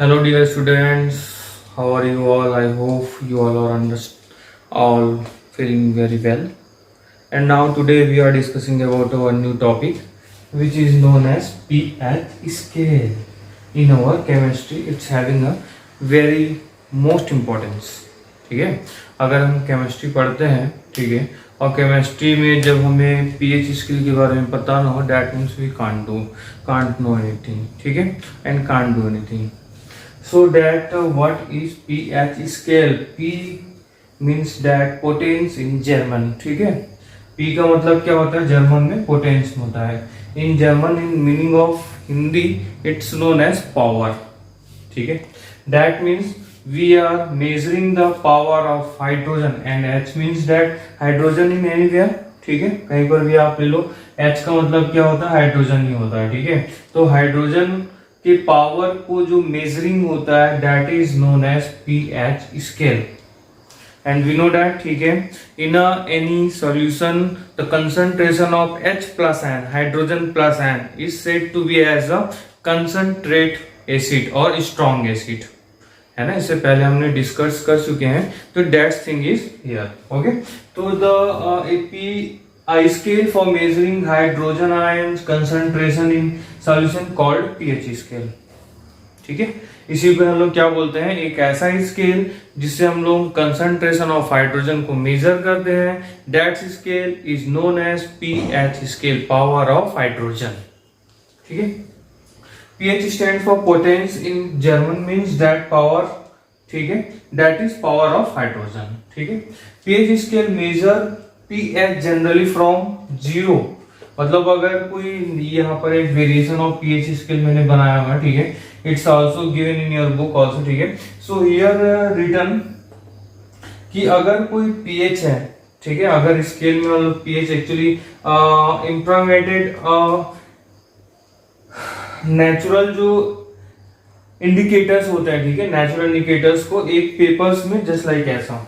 Hello, dear students. How are you all? I hope you all are all feeling very well. And now today we are discussing about our new topic, which is known as pH scale. In our chemistry, it's having a very most importance. ठीक है, अगर हम chemistry पढ़ते हैं, ठीक है, और chemistry में जब हमें पीएच स्केल के बारे में पता ना हो, that means we can't know anything, ठीक है, and can't do anything. So that what is pH scale? P means that potence in German. ठीक है, P का मतलब क्या होता है जर्मन में? पोटेंस होता है. In German in meaning of Hindi it's known as power. ठीक है, that means we are measuring the power of hydrogen and H means that hydrogen in anywhere. ठीक है, कहीं पर भी आप ले लो, H का मतलब क्या होता है? हाइड्रोजन ही होता है. ठीक है, तो हाइड्रोजन के पावर को जो मेजरिंग होता है that is known as pH scale. And we know that, ठीक है, in any solution the concentration of H plus ion, hydrogen plus ion, is said to be as a concentrate acid और strong acid. है ना, इससे पहले हमने discuss कर चुके हैं, तो that thing is here. Okay, तो the a scale for measuring hydrogen ions concentration in solution called pH scale. ठीक है, इसी को हम लोग क्या बोलते हैं? एक ऐसा स्केल जिससे हम लोग कंसंट्रेशन ऑफ हाइड्रोजन को मेजर करते हैं. That scale is known as pH scale, power of hydrogen. ठीक है, pH stand for potenz in German means that power. ठीक है, that is power of hydrogen. ठीक है, pH scale measure pH generally from zero. मतलब अगर कोई यहाँ पर एक वेरिएशन ऑफ पीएच स्केल मैंने बनाया हुआ है, ठीक है, it's also given in your book also. ठीक है, सो हियर रिटन कि अगर कोई पीएच है, ठीक है, अगर स्केल में मतलब पीएच एक्चुअली इंप्रोमेटेड नेचुरल जो इंडिकेटर्स होते हैं, ठीक है, नेचुरल इंडिकेटर्स को एक पेपर्स में जस्ट लाइक ऐसा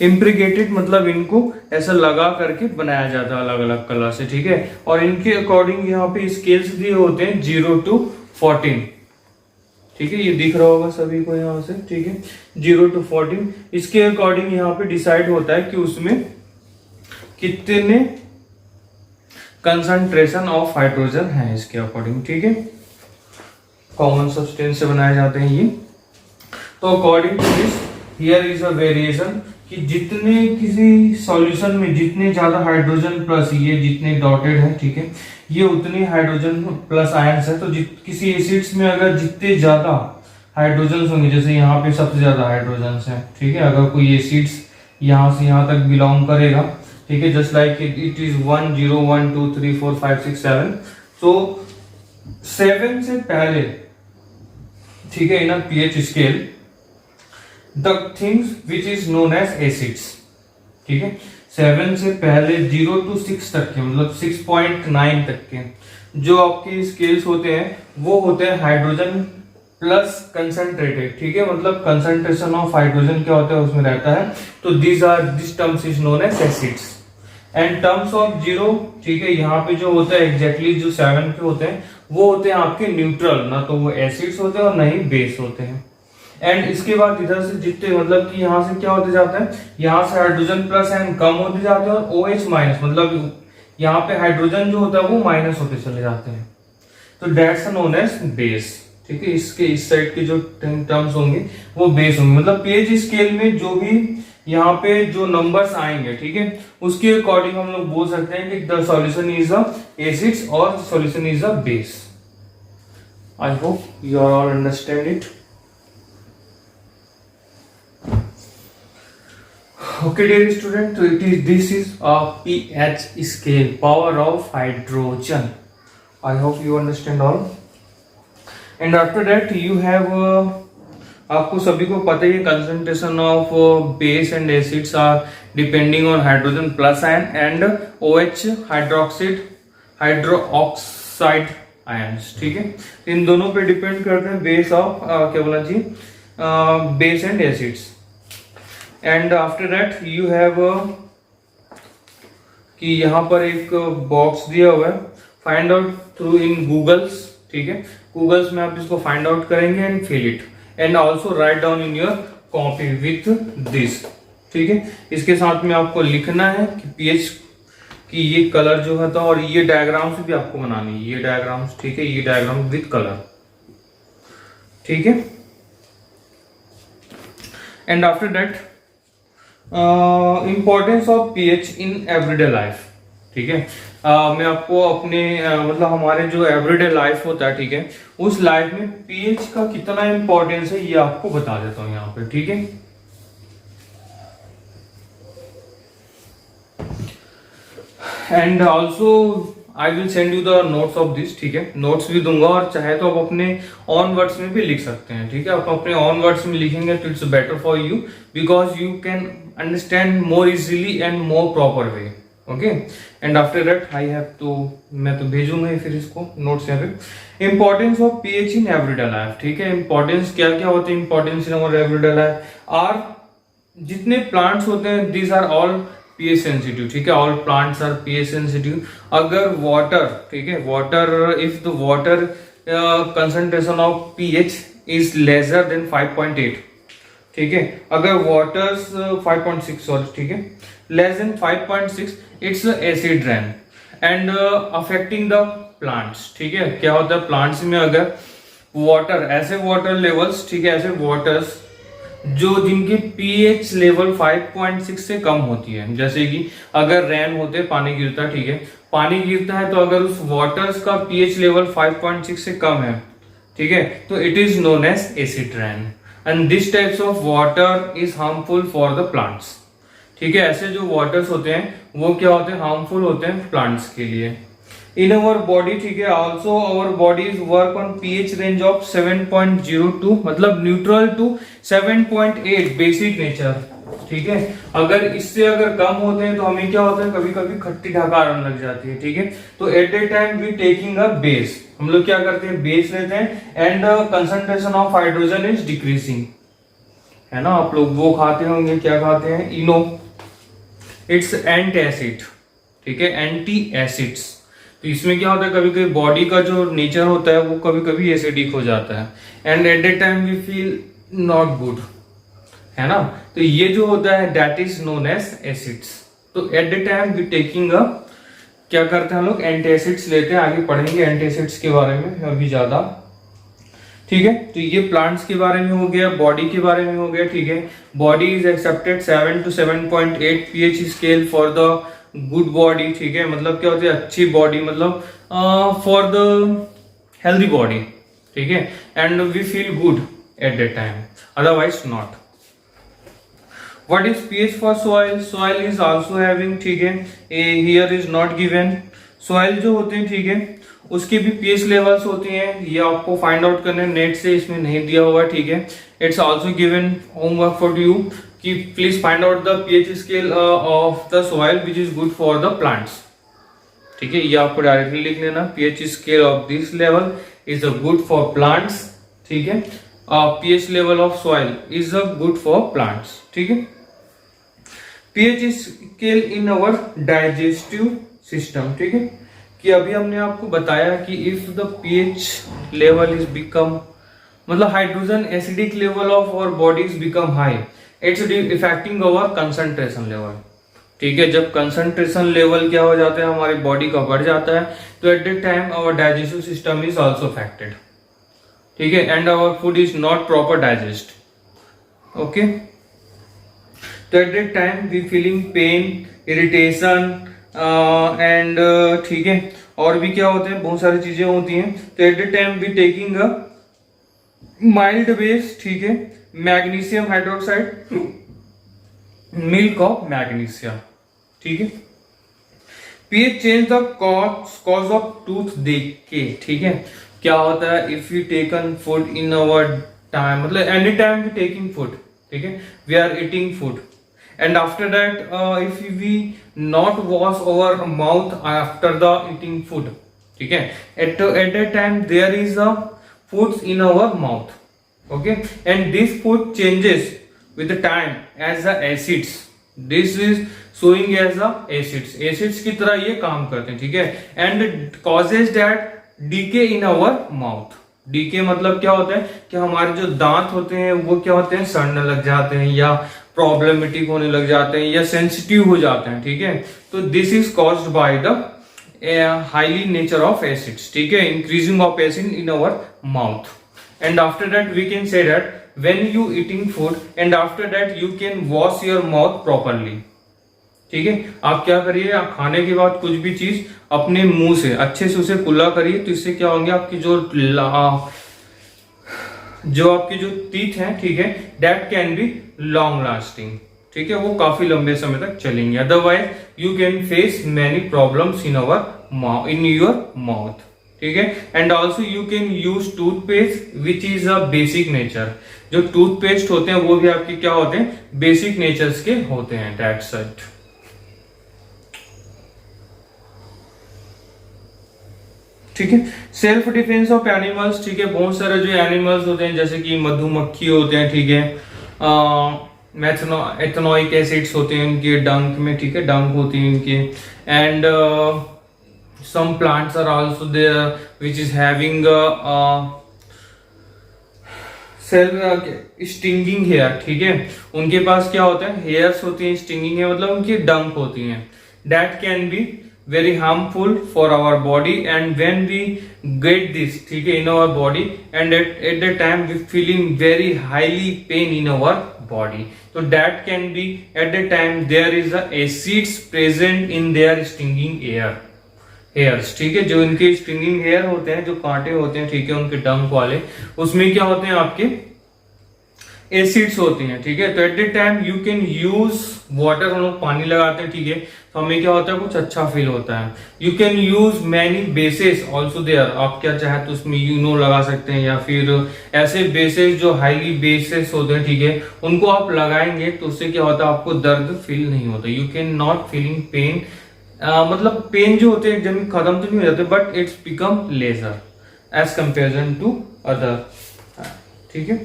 इम्प्रीगेटेड, मतलब इनको ऐसा लगा करके बनाया जाता है अलग अलग कलर से. ठीक है, और इनके अकॉर्डिंग यहाँ पे स्केल्स दिए होते हैं 0 to 14. ठीक है, ये दिख रहा होगा सभी को यहाँ से. ठीक है, 0 to 14 इसके अकॉर्डिंग यहाँ पे डिसाइड होता है कि उसमें कितने कंसंट्रेशन ऑफ हाइड्रोजन है इसके अकॉर्डिंग. ठीक है, कॉमन सब्सटेंस से बनाए जाते हैं ये. तो according to this here is a variation कि जितने किसी सॉल्यूशन में जितने ज्यादा हाइड्रोजन प्लस, ये जितने डॉटेड है, ठीक है, ये उतने हाइड्रोजन प्लस आयंस है. तो किसी एसिड्स में अगर जितने ज्यादा हाइड्रोजन होंगे, जैसे यहाँ पे सबसे ज्यादा हाइड्रोजन है, ठीक है, अगर कोई एसिड्स यहाँ से यहाँ तक बिलोंग करेगा, ठीक है, जस्ट लाइक इट इज 1 0 1 2 3 4 5 6 7. तो 7 से पहले, ठीक है, in a pH scale the things which is known as acids. ठीक है, 7 से पहले 0 to 6 तक के, मतलब 6.9 तक के जो आपके स्केल्स होते हैं वो होते हैं हाइड्रोजन प्लस कंसंट्रेटेड. ठीक है, मतलब कंसंट्रेशन ऑफ हाइड्रोजन क्या होता है उसमें रहता है. तो this terms is known as acids. And terms of 0, ठीक है, यहाँ पे जो होता है एग्जैक्टली जो 7 के होते हैं वो होते हैं आपके न्यूट्रल, ना तो वो एसिड्स होते हैं और ना ही बेस होते हैं. एंड इसके बाद इधर से जितने, मतलब कि यहाँ से क्या होते जाते हैं, यहाँ से हाइड्रोजन प्लस एन कम होते जाते हैं और OH माइनस, मतलब यहाँ पे हाइड्रोजन जो होता है वो माइनस होते चले जाते हैं. तो दैट्स नोन एज बेस. ठीक है, इसके इस साइड के जो टर्म्स होंगे वो बेस होंगे. मतलब पीएच स्केल में जो भी यहाँ पे जो नंबर्स आएंगे, ठीक है, उसके अकॉर्डिंग हम लोग बोल सकते हैं कि the solution is a acids और solution is a base. I hope you are all understand it. Okay, dear student, so this is a pH scale, power of hydrogen. I hope you understand all. And after that you have आपको सभी को पता ही है concentration of base and acids are depending on hydrogen plus ion and OH hydroxide ions. ठीक है, इन दोनों पे depend करते हैं बेस ऑफ क्या बोला जी, base and acids. And after that you have कि यहाँ पर एक बॉक्स दिया हुआ है, find out through in Googles. ठीक है, गूगल्स में आप इसको फाइंड आउट करेंगे and fill it and also write down in your copy with this. ठीक है, इसके साथ में आपको लिखना है कि पीएच की ये कलर जो है, तो और ये डायग्राम्स भी आपको बनानी है, ये डायग्राम्स, ठीक है, ये डायग्राम विथ कलर, ठीक है। And after that importance of pH in everyday life, ठीक है। मैं आपको अपने मतलब हमारे जो एवरीडे लाइफ होता है, ठीक है, उस लाइफ में पीएच का कितना इंपॉर्टेंस है ये आपको बता देता हूं यहाँ पे, ठीक है। And also I will send you the notes of this, ठीक है, नोट्स भी दूंगा, और चाहे तो आप अपने ऑन वर्ड्स में भी लिख सकते हैं, ठीक है। आप अपने ऑन वर्ड्स में लिखेंगे तो it's better for you because you can understand more easily and more proper way, okay. And after that I have to, मैं तो भेजूंगा फिर इसको नोट्स यहाँ पे। Importance of pH in everyday life, ठीक है, इंपॉर्टेंस क्या क्या होते हैं, importance in our everyday life are, जितने प्लांट्स होते हैं these are all pH sensitive, ठीक है, all plants are pH sensitive. अगर वाटर, ठीक है, water, if the water concentration of pH is lesser than 5.8, ठीक है, अगर वाटर्स 5.6 सॉरी, ठीक है, less than 5.6 it's acid rain and affecting the plants, ठीक है। क्या होता है प्लांट्स में, अगर वाटर, ऐसे वाटर लेवल्स, ठीक है, ऐसे वाटर्स जो जिनकी पीएच लेवल 5.6 से कम होती है, जैसे कि अगर रेन होते पानी गिरता है, ठीक है, पानी गिरता है तो अगर उस वाटर्स का पीएच लेवल 5.6 से कम है, ठीक है, तो it is known as acid rain and this types of water is harmful for the plants, ठीक है। ऐसे जो वाटर्स होते हैं वो क्या होते हैं, हार्मफुल होते हैं प्लांट्स के लिए। इन अवर बॉडी, ठीक है, also our body is work on pH range of 7.02 मतलब न्यूट्रल टू 7.8 बेसिक नेचर, ठीक है। अगर इससे अगर कम होते हैं तो हमें क्या होता है, कभी कभी खट्टी ढकार आने लग जाती है, ठीक है। तो at a time we taking a base, हम लोग क्या करते हैं, बेस लेते हैं and concentration of hydrogen is decreasing, है ना। आप लोग वो खाते होंगे, क्या खाते हैं, इनो, इट्स एंटासिड, ठीक है, एंटी एसिड्स। तो इसमें क्या होता है, कभी कभी बॉडी का जो नेचर होता है वो कभी कभी एसिडिक हो जाता है and at the time we feel not good, है ना। तो ये जो होता है that is known as acids. तो at the time we taking a, क्या करते हैं हम लोग, एंटासिड्स लेते हैं। आगे पढ़ेंगे एंटासिड्स के बारे में अभी ज्यादा, ठीक है। तो ये प्लांट्स के बारे में हो गया, बॉडी के बारे में हो गया, ठीक है। Body is accepted 7 to 7.8 pH scale for the good body, ठीक है, मतलब क्या होती है, अच्छी बॉडी, मतलब फॉर द हेल्दी बॉडी, ठीक है, and we feel good at that time, otherwise not. What is pH for soil, soil is also having, ठीक है, here is not given. Soil जो होते हैं, ठीक है, उसकी भी पीएच लेवल्स होती हैं, ये आपको फाइंड आउट करने नेट से, इसमें नहीं दिया हुआ, ठीक है। It's also given homework for you कि please find out the pH scale of the soil which is good for the plants, ठीक है। ये आपको डायरेक्टली लिख लेना, pH scale of this level is a good for plants, ठीक है, pH level of soil is a good for plants, ठीक है। PH scale in our digestive system, ठीक है, कि अभी हमने आपको बताया कि if the pH level is become, मतलब hydrogen acidic level of our body is become high, it's affecting our concentration level, ठीक है। जब कंसंट्रेशन लेवल क्या हो जाता है, हमारी बॉडी का बढ़ जाता है, तो at that time our digestive system is also affected, ठीक है, and our food is not proper digest, okay. तो at that time we feeling pain, irritation and, ठीक है, और भी क्या होते हैं, बहुत सारी चीजें होती हैं। तो at the time we taking a mild base, ठीक है, magnesium hydroxide, milk of magnesium, ठीक है। PH change the cause of tooth decay, ठीक है। क्या होता है, if you taken food in our time, मतलब any time we taking food, ठीक है, we are eating food and after that if we not wash our mouth after the eating food, ठीक है, at that time there is a foods in our mouth, okay, and this food changes with the time as the acids, this is showing as the acids की तरह ये काम करते हैं, ठीक है, and causes that decay in our mouth. Decay मतलब क्या होता है कि हमारे जो दांत होते हैं वो क्या होते हैं, सड़ने लग जाते हैं या प्रॉब्लमेटिक होने लग जाते हैं या सेंसिटिव हो जाते हैं, ठीक है। तो this is caused by the highly nature of acids, ठीक है, increasing of acid in our mouth. And after that we can say that when you eating food and after that you can wash your mouth properly, ठीक है। आप क्या करिए, आप खाने के बाद कुछ भी चीज अपने मुंह से अच्छे से उसे कुल्ला करिए, तो इससे क्या होंगे आपकी जो आपके जो टीथ हैं, ठीक है, that can be long lasting, ठीक है, वो काफी लंबे समय तक चलेंगे। Otherwise you can face many problems in your mouth, ठीक है। And also you can use toothpaste which is a basic nature. जो टूथपेस्ट होते हैं वो भी आपके क्या होते हैं, बेसिक नेचर्स के होते हैं, दैट्स इट। ठीक है। सेल्फ डिफेंस ऑफ एनिमल्स, ठीक है, बहुत सारे जो एनिमल्स होते हैं जैसे कि मधुमक्खी होते हैं, ठीक है, एथेनोइक एसिड्स होते हैं इनके डंक में, ठीक है, डंक होती है इनके। And some plants are also there which is having self stinging hair, ठीक है, उनके पास क्या होता है, हेयर्स होती हैं, स्टिंगिंग है मतलब उनकी डंक होती हैं। That can be very harmful for our body, and when we get this, ठीक है, in our body, and at the time we feeling very highly pain in our body, so that can be at the time there is a acids present in their stinging hairs, ठीक है, जो इनके stinging hair होते हैं, जो कांटे होते हैं, ठीक है, उनके डंक वाले, उसमें क्या होते हैं आपके एसिड्स होती हैं, ठीक है। तो at the time you can use water, हम लोग पानी लगाते हैं, ठीक है, तो हमें क्या होता है, कुछ अच्छा फील होता है। You can use many bases also there, आप क्या चाहे तो उसमें यूनो लगा सकते हैं, या फिर ऐसे बेसेस जो हाईली बेसेस होते हैं, ठीक है, उनको आप लगाएंगे तो उससे क्या होता है, आपको दर्द फील नहीं होता। You can not feeling pain, मतलब पेन जो होते हैं एकदम खत्म तो नहीं हो जाते, but it's become lesser as comparison to other, ठीक है।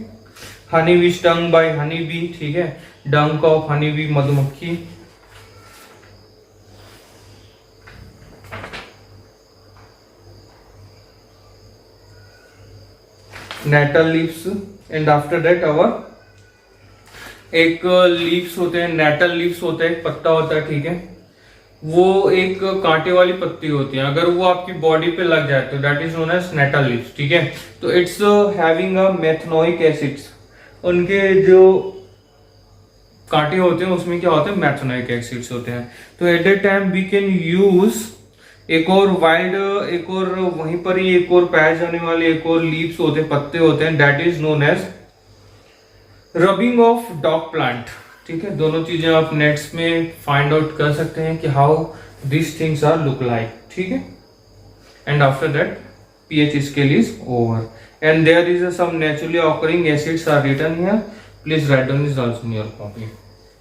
Honey bee stung by honey bee, ठीक है, डंक ऑफ हनी बी, मधुमक्खी। Nettle leaves, and after that our एक लीव्स होते हैं, नेटल लीव्स होता है, एक पत्ता होता है, ठीक है, वो एक कांटे वाली पत्ती होती है, अगर वो आपकी बॉडी पे लग जाए तो that is known as nettle leaves, ठीक है। तो it's having a methanoic acids, उनके जो कांटे होते हैं उसमें क्या होता है, मेथनोइक एसिड्स होते हैं। तो at the time we can use एक और वाइल्ड, एक और वहीं पर ही एक और पाए जाने वाले एक और लीव्स होते हैं, पत्ते होते हैं, that is known as rubbing of dog plant, ठीक है। दोनों चीजें आप नेट्स में फाइंड आउट कर सकते हैं कि how this things are look like, ठीक है। And after that pH scale is over, and there is some naturally occurring acids are written here. Please write down this also in your copy,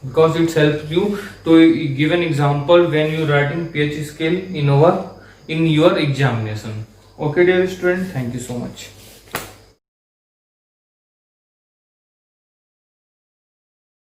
because it helps you to give an example when you writing pH scale in your examination. Okay dear student, thank you so much.